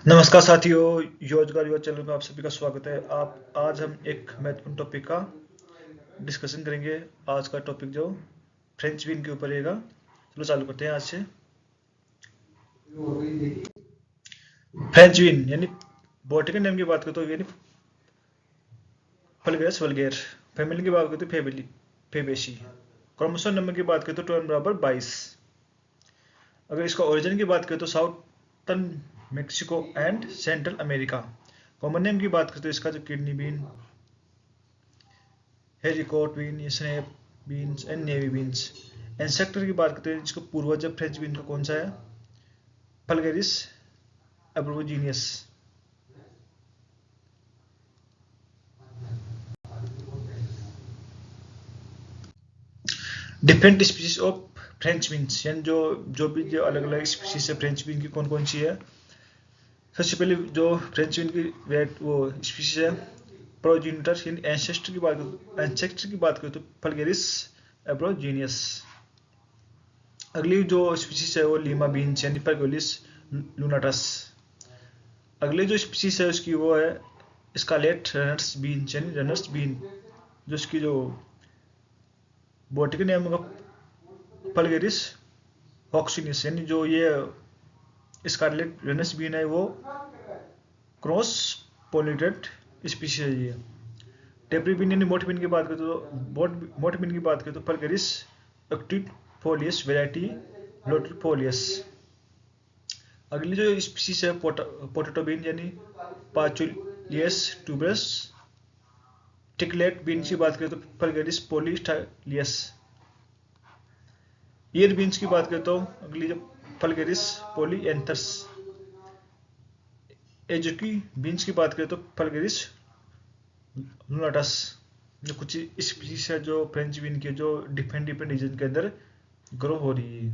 नमस्कार साथियों, योजगार युवा चैनल में आप सभी का स्वागत है। आप आज हम एक महत्वपूर्ण टॉपिक का डिस्कशन करेंगे। आज का टॉपिक जो फ्रेंच बीन के ऊपर रहेगा। चलो चालू करते हैं आज से। फ्रेंच बीन यानी बॉटनिकल नेम की बात करें तो यानी फलगेरस वल्गेर। फैमिली की बात करें तो फेबेसी। क्रोमोसोम नंबर की बात करें तो 12 बराबर 22। अगर इसका ओरिजिन की बात करें तो southern Mexico and central America. Common name की बात करें तो इसका जो kidney bean, haricot bean, snap beans and navy beans. इंसेक्टर की बात करते हैं जिसको पूर्वज फ्रेंच बीन का कौन सा है? Vulgaris aborigineus. Different species of French beans यानी जो भी जो अलग अलग स्पीशीज है फ्रेंच बीन की कौन कौन सी है। सबसे पहले जो फ्रेंच बीन की वो स्पीशीज है प्रोजीनिटर यानी एंसेस्टर की बात करें तो फलगेरिस एब्रोजीनियस। अगली जो स्पीशीज है वो लीमा बीन्स यानी फलगेरिस लूनाटस। अगली जो स्पीशीज है उसकी वो है स्कारलेट रनर्स बीन यानी रनर्स बीन, जो इसकी जो बॉटनिकल नेम होगा फलगेरिस हॉक्सिनिस। यानी जो ये स्कारलेट रनर्स बीन है वो क्रॉस पोलिनेटेड स्पीशीज है ये। टेपरी बीन यानी मोठ बीन की बात करें तो मोठ बीन की बात करें तो फलगेरिस एक्टिफोलियस वेराइटी लोटिफोलियस। अगली जो स्पीशीज है पोटैटो बीन यानी पाचुलियस ट्यूबरस। टिकलेट बीन्स की बात करें तो फलगेरिस पोलिस्टाइलियस। ईयर बीन्स की बात करें तो अगली जो फलगेरिस पोलिएंथस। एजुकी बीन्स की बात करें तो फलगेरिस लूनाटस। जो कुछ स्पीशीज है जो फ्रेंच बीन के जो डिफरेंट रीजन के अंदर ग्रो हो रही है।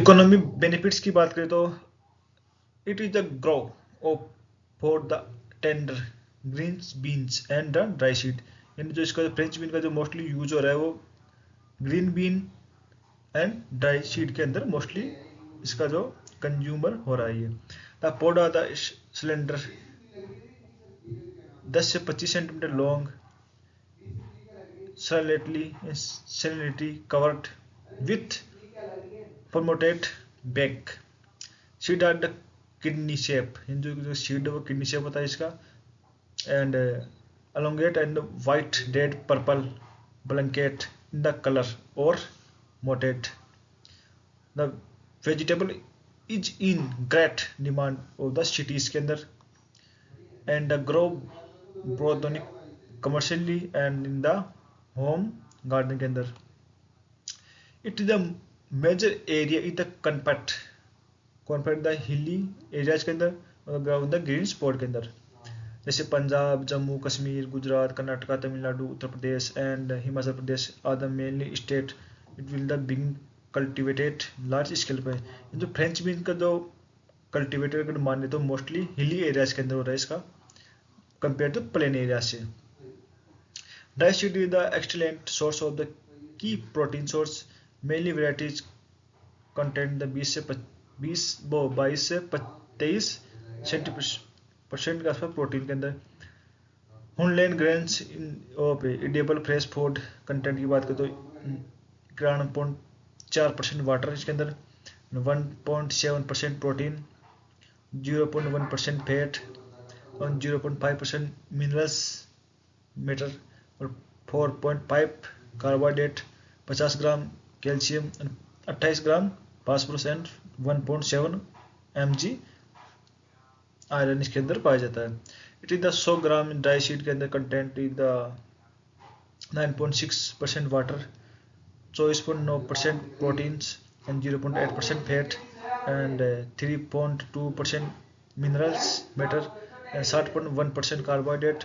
इकोनॉमी बेनिफिट्स की बात करें तो it is the grow of for the tender green beans and the dry seed. यानी जो इसका फ्रेंच बीन का जो मोस्टली यूज हो रहा है वो green bean and dry seed के अंदर मोस्टली इसका जो कंज्यूमर हो रहा है। द पौधा द सिलेंडर 10 से 25 centimetre long salinity covered with formatted back. Seed are the kidney shape, जो सीड है वो किडनी शेप होता है इसका। And elongate and white red purple blanket in the color or moted. The vegetable is in great demand of the cities के अंदर and grow both commercially and in the home garden के अंदर। It is a major area in the कॉन्फेट the hilly areas के अंदर और the green spot के अंदर, जैसे Punjab, Jammu Kashmir, Gujarat, Karnataka, Tamil Nadu, Uttar Pradesh and Himachal Pradesh are the mainly state it will the being cultivated large scale पे। जो फ्रेंच बीन का जो कल्टिवेटेड अगर माने तो मोस्टली हिली एरियाज के अंदर हो रहा है इसका कंपेयर टू प्लेन एरिया से। Dry seed is the excellent source of the key protein source. Mainly varieties content the 22 से 23 सेंटीपरसेंट के आसपास प्रोटीन के अंदर। हुनलैंड grains edible fresh food content की बात करें तो 91.4% वाटर इसके अंदर, 1.7% प्रोटीन, 0.1% फैट और 0.5% मिनरल्स मेटर और 4.5 carbohydrate, 50 gram calcium, 28 gram phosphorus and 1.7 mg iron इसके अंदर पाया जाता है। It is the 100 gram dry seed के अंदर content is the 9.6% water, 24.9% proteins and 0.8% fat and 3.2% minerals matter and 60.1% carbohydrate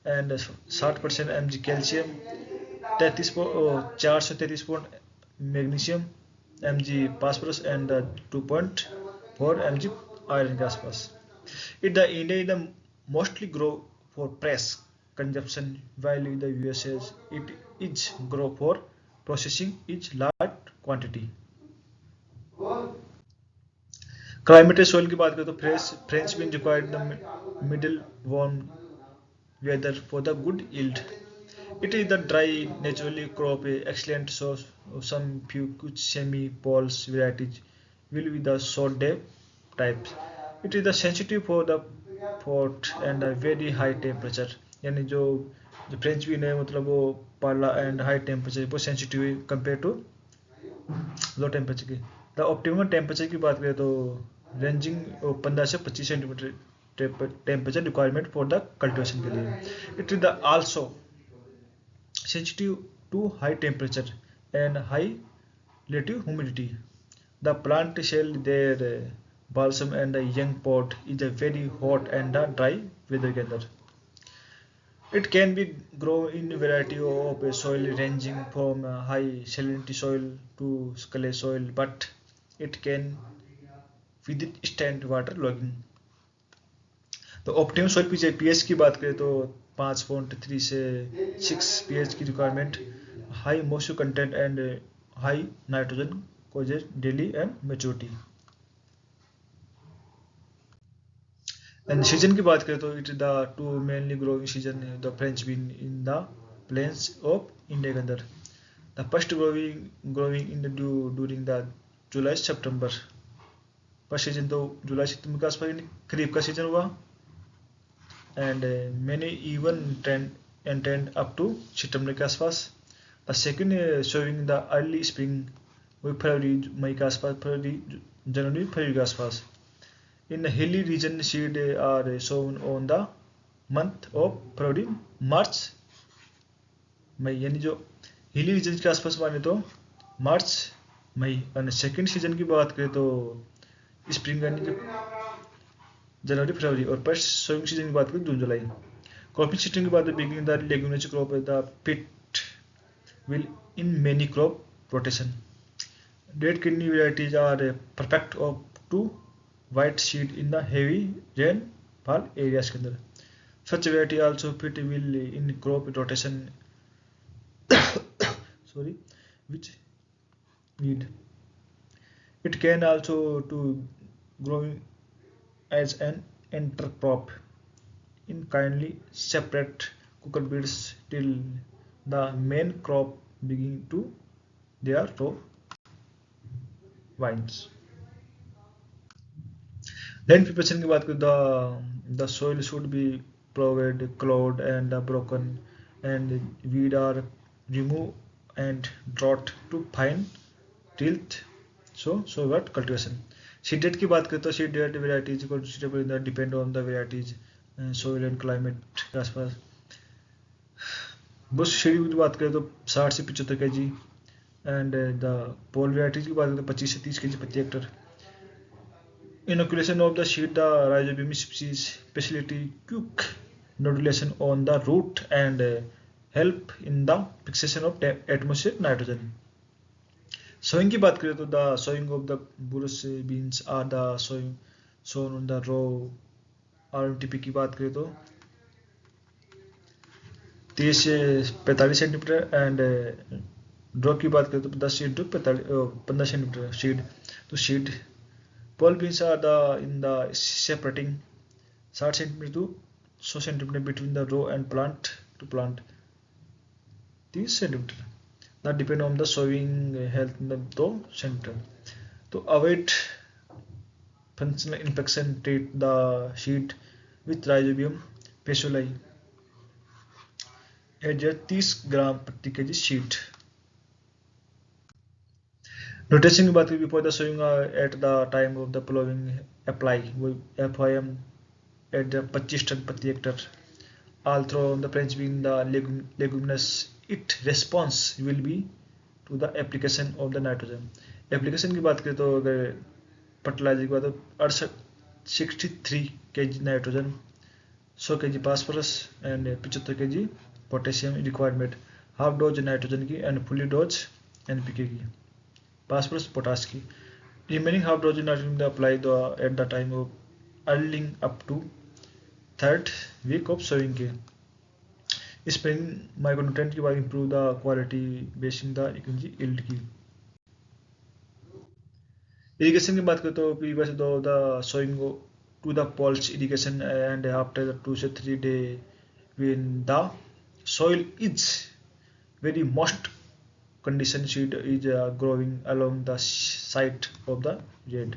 and 60% mg calcium, 433 magnesium, mg phosphorus and 2.4 mg iron के आसपास। It the India is the mostly grow for press consumption, while in the USA it is grow for processing is large quantity. Climate soil की बात करें तो French been required the middle warm weather for the good yield. It is the dry, naturally crop, a excellent source of some few good semi-poles varieties will be the short depth types. It is the sensitive for the hot and a very high temperature. यानी जो French bean है मतलब वो पाला and high temperature बहुत sensitive है compare to low temperature की. The optimum temperature की बात करें तो रेंजिंग 15 से 25 centimetre temperature requirement for the cultivation के लिए. It is the also sensitive to high temperature and high relative humidity. The plant shell their balsam and a young pod is a very hot and a dry weather के अंदर. It can be grown in a variety of soil ranging from high salinity soil to clay soil, but it can withstand water logging. तो optimum soil pH की बात करें तो 5.3 से 6 pH की requirement, high moisture content and high nitrogen causes delay and maturity. And season की बात करें तो it is the two mainly growing season the French bean in the plains of India के अंदर. The first growing in the during the July September. First season तो जुलाई सितंबर के आसपास खरीफ का सीजन हुआ. And many even tend up to सितंबर के आसपास. The second showing the early spring with फरवरी मई के आसपास, फरवरी जनवरी फरवरी के आसपास. In the hilly region seed are sown on the month of फरवरी मार्च मई. यानी जो हिली रीजन के आसपास माने तो मार्च मई. और सेकेंड सीजन की बात करें तो स्प्रिंग यानी कि जनवरी फरवरी. और फर्स्ट सोइंग सीजन की बात करें जून जुलाई. क्रॉपिंग सीजन की बात करें beginning the leguminous crop the pit will in many crop rotation. Red kidney varieties are perfect of to white seed in the heavy rainfall areas के अंदर. Such variety also fit will in crop rotation sorry which weed. It can also to growing as an intercrop in kindly separate cooker beads till the main crop begin to their row vines. Land preparation की बात करें the soil should be plowed, clawed and broken and weed are removed and brought to fine tilth so what cultivation. Seeded की बात करें तो seeded varieties को suitable depend on the varieties soil and climate के आसपास. Bush seed की बात करें तो 60 से 75 kg and the pole varieties की बात करें तो 25 से 30 kg प्रति hectare. Inoculation of the seed, the rhizobium species facility quick nodulation on the root and help in the fixation of atmospheric nitrogen. Sowing की बात करें तो the sowing of the Burus beans are the sown on the row. RMTP की बात करें तो 30 से 45 centimetre and draw की बात करें तो 10 से 15 सेंटीमीटर सीड तो seed. Pole beans are in the separating 60 cm to 100 cm between the row and plant to plant 30 cm. That depend on the sowing health in the center. To avoid functional infection, treat the seed with Rhizobium pezueli. Adjust 30 gram प्रति kg seed. Nutrition की बात करें before the sowing at the time of the plowing apply FIM at the 25 ton प्रति Hector. All through the French being the leguminous, its response will be to the application of the nitrogen. Application की बात करें तो अगर fertiliser की बात तो 63 kg nitrogen, 100 kg phosphorus and 75 kg potassium requirement. Half dose nitrogen की and fully dose NPK की. Phosphorus potash की. Remaining half dose nitrogen apply at the time of earling up to 3rd week of sowing के. Spraying micronutrient की बात improve the quality basing the yield की. Irrigation की बात करें तो previous the sowing to the poles irrigation and after 2 से 3 day when the soil is very moist condition seed is growing along the side of the bed.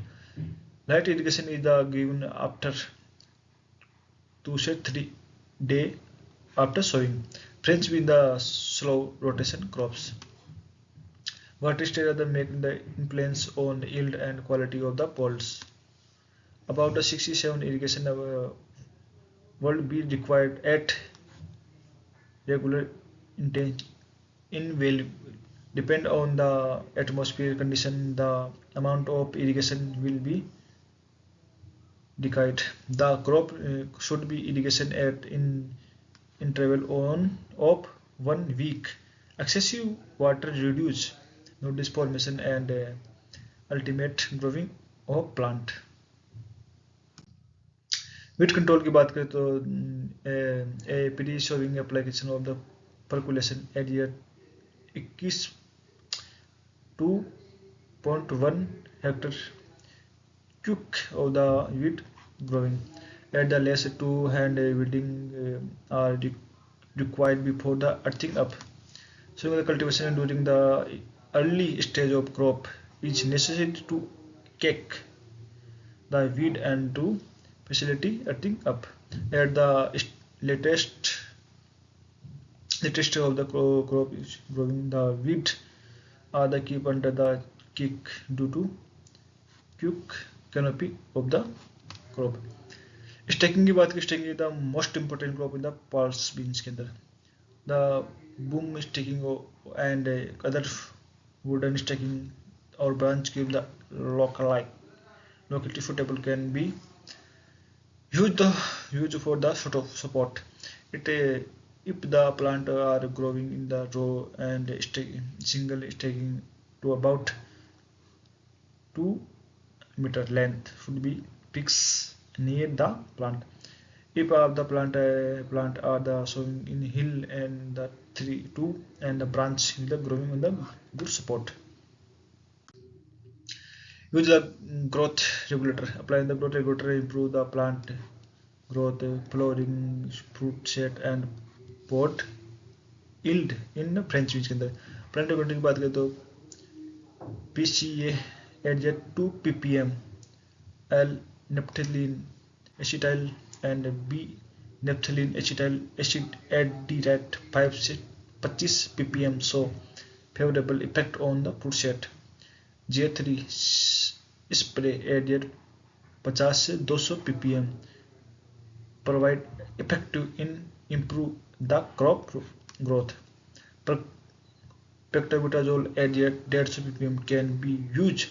Light irrigation is given after 2 से 3 day after sowing. French with the slow rotation crops. Water stage of the make the influence on yield and quality of the pods. About the 67 irrigation will be required at regular invaluable. Depend on the atmosphere condition, the amount of irrigation will be decayed. The crop should be irrigation at in interval on of 1 week. Excessive water reduce notice formation and ultimate growing of plant. Wheat control की बात करें तो pre showing application of the percolation area 21.1 hectare cube of the wheat growing. At the less 2 hand weeding are required before the earthing up. So the cultivation during the early stage of crop is necessary to cake the weed and to facilitate earthing up. At the latest of the crop is growing, the weed are the keep under the kick due to quick canopy of the crop. Stacking की बात की stacking the most important crop in the pulse beans के अंदर the boom stacking and other wooden stacking और branch की the locality suitable can be used for the sort of support. It if the plant are growing in the row and single stacking to about 2 meter length should be fixed near the plant. If the plant are the showing in hill and the 2 and the branch with the growing on the good support. Use the growth regulator. Applying the growth regulator improve the plant growth, flowering, fruit set and pot yield in French beans के अंदर. Plant regulator की बात करें तो PCA adject 2 ppm L naphthalene acetyl and B naphthalene acetyl acid at the rate 5 से 25 ppm so favorable effect on the fruit set. J3 spray added 50 से 200 ppm provide effective in improve the crop growth. Pectobutazole added 150 ppm can be used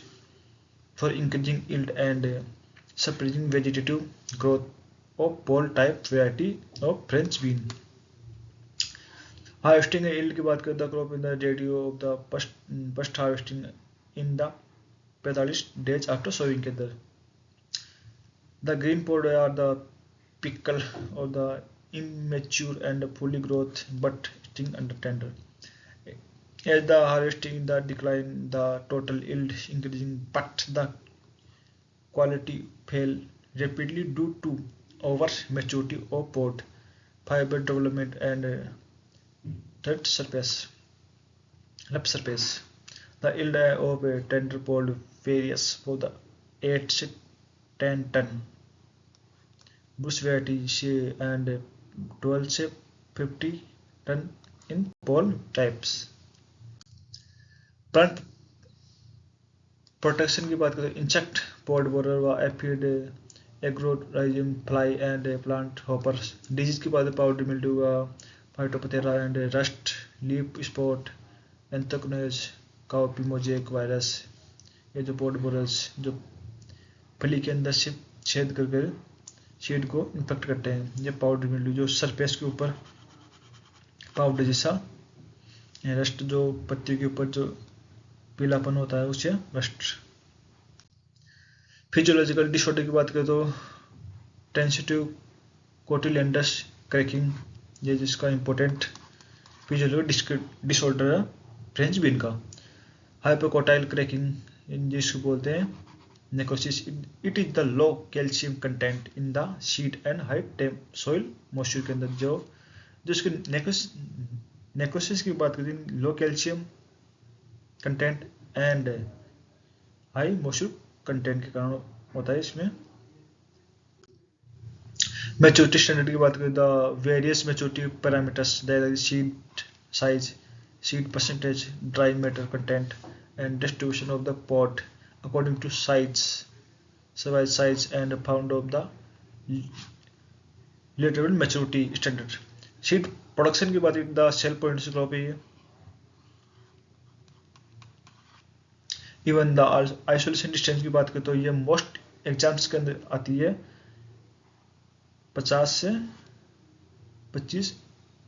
for increasing yield and suppressing vegetative growth of pole type variety of French bean. Harvesting yield की बात करें the crop in the radio of the first harvesting in the 45 days after sowing के अंदर. The green pod are the pickle of the immature and fully growth but still under tender. As the harvesting the decline the total yield increasing but the quality fell rapidly due to over maturity of pod, fiber development and rough surface. The yield of a tender pod varies for the 8 to 10 ton. Bush variety and 12 to 50 ton in pole types. Plant protection की बात करें insect pod borer व aphid agrorhizium fly and plant hoppers. Disease की बात powdery mildew व phytophthora and rust leaf spot anthracnose cowpea mosaic virus. ये जो pod borers जो फली के अंदर से छेद कर सीड को इन्फेक्ट करते हैं. ये पाउडर मिल्ड्यू जो सरफेस के ऊपर पाउडर जैसा रस्ट जो पत्ती के ऊपर जो पीलापन होता है उसे रस्ट. फिजियोलॉजिकल डिसऑर्डर की बात करें तो टेंसिटिव कोटिलेंडस क्रैकिंग ये जिसका इंपॉर्टेंट फिजियोलॉजिकल डिसऑर्डर है फ्रेंच बीन का. हाइपोकोटाइल क्रैकिंग जिसको बोलते हैं necrosis, it is the low calcium content in the seed and high soil moisture के अंदर। जो इसके नेकोसिस की बात करते हैं, low calcium content and high moisture content के कारण होता है इसमें। मैच्योरिटी स्टैंडर्ड की बात करें, the various maturity parameters that seed size, seed percentage, dry matter content and distribution of the pot according to size and found of the relative maturity standard। Seed production की बात करें, the cell points crop है, even the isolation distance की बात करें तो ये most exams के अंदर आती है 50 से 25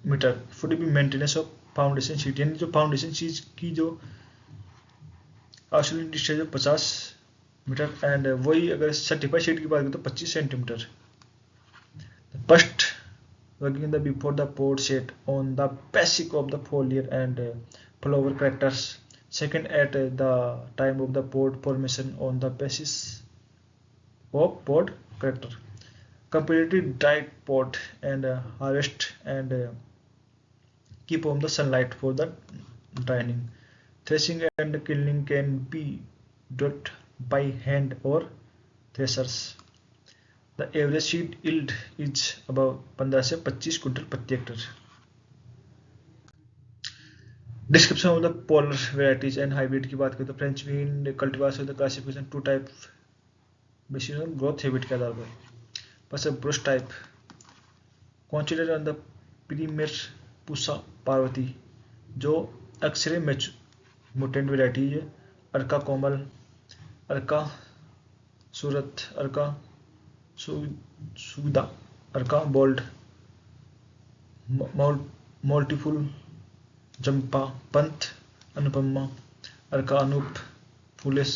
metre for be maintenance of foundation sheet, यानी जो फाउंडेशन चीज की जो आइसोलेशन डिस्टेंस है 50 मीटर एंड वही अगर सर्टिफाइड शीट की बात करें तो 25 centimetre. First working the before the pod set on the basic of the foliar and flower characters, second at the time of the pod formation on the basis of pod character, completely dried pod and harvest and keep on the sunlight for the drying, threshing and killing can be done by hand or threshers। The average seed yield is about 15 से 25 quintal प्रति hectare. Description of the polar varieties and hybrid की बात करें तो French bean cultivars of the classification two type basis on growth habit के आधार पर। First brush type consider on the premier Pusa Parvati, जो अक्सर म्यूटेंट वेराइटी है। अर्का कोमल, अर्का सूरत, अर्का सुविधा, अर्का बोल्ड, मल्टीफुल, जंपा, पंथ, अनुपमा, अर्का अनूप, फुलेस,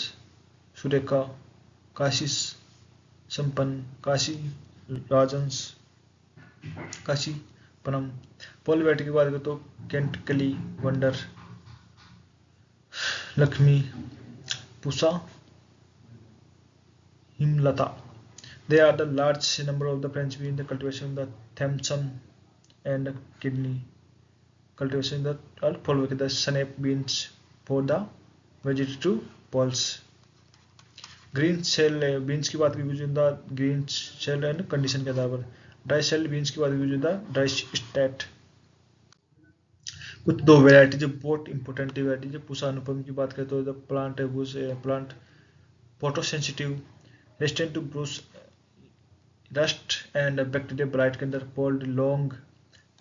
सुरेखा, काशिश, संपन्न, काशी राजंस, काशी पनम। पोल वेराइटी की बात करें तो केंट कली, wonder, Lakshmi, Pusa, Himlata. There are the large number of the French bean, the cultivation of the Thamson and kidney cultivation that are following the snap beans for the vegetative poles। Green shell beans की बात की the green shell and condition के आधार पर। Dry cell beans की बात की the dry state. कुछ दो वेराइटी जो बहुत इंपॉर्टेंट वेराइटी जो पूसा अनुपम की बात करें तो the plant plant photosensitive, resistant to bruise, rust and bacteria blight के अंदर, पोल्ड long,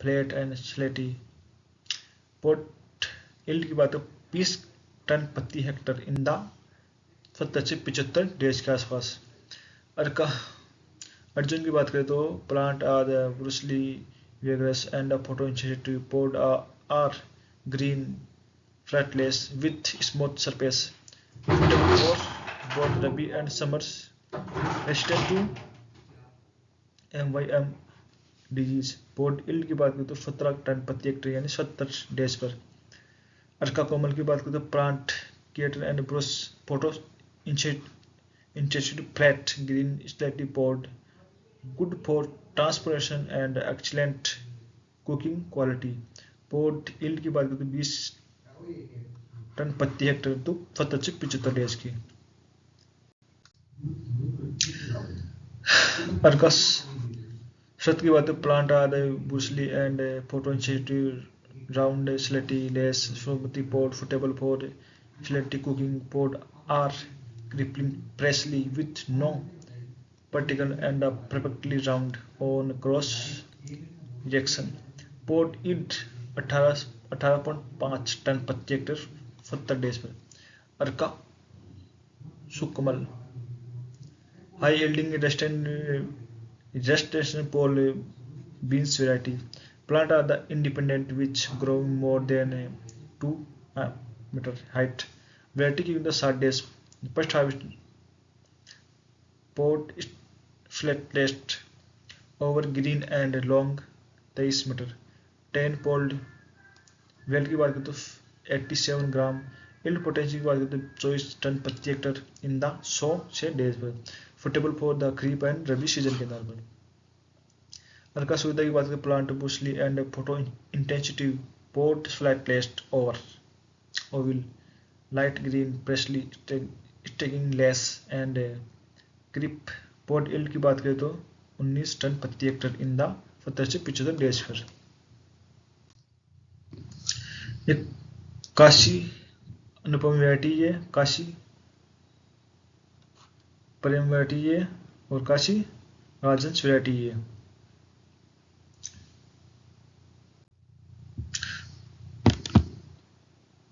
flat and slaty. Pod yield की बात तो 20 टन प्रति हेक्टर इन द 70 से 75 डेज के आसपास। अर्का अर्जुन की बात करें तो plant are bushy vigorous and photosensitive, pod are green flatless with smooth surface, suitable for both rabi and summers, resistant to MYM disease. Pod yield की बात करें तो 17 टन प्रति हेक्टर यानी 70 डेज पर। अर्का कोमल की बात करें तो प्लांट केटर एंड ब्रोस photo intensity flat green slightly pod, good for transportation and excellent cooking quality. Pod yield की बात करें तो 20 टन प्रति हेक्टर तो 70 से 75 डेज की। अर्कस शत की बात है, प्लांट आर ब्रूसली and photosensitive, round slaty less सोमती pod, suitable for slaty cooking, pod are crippling presley with no particle and a perfectly round on cross reaction। pod yield 18.5 tonne प्रति हेक्टर 70 डेज पर। Arka Sukomal high yielding resistant pole beans variety, plant are the independent which grow more than 2 meter height, variety giving the 60 days first harvest, pod flat over green and long 23 metre, 10 पोल्ड। Weight की बात करें तो 87 ग्राम yield potential की बात करते हैं 24 ton प्रति हेक्टर इन द 100 से डेज पर, suitable for the kharif and rabi season के आधार पर। हल्का सुविधा की बात करें plant bushy and photoinsensitive pod flat placed over oval light green प्रेसली staking less and crisp pod yield की बात करें तो 19 टन प्रति हेक्टर इन द 70 से 75 डेज पर। एक काशी अनुपम वैरायटी है, काशी प्रेम वैरायटी है और काशी राजहंस वैरायटी है।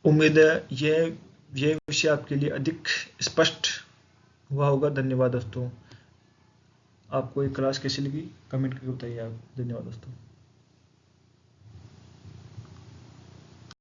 उम्मीद है यह विषय आपके लिए अधिक स्पष्ट हुआ होगा। धन्यवाद दोस्तों। आपको ये क्लास कैसी लगी कमेंट करके बताइए आप। धन्यवाद दोस्तों।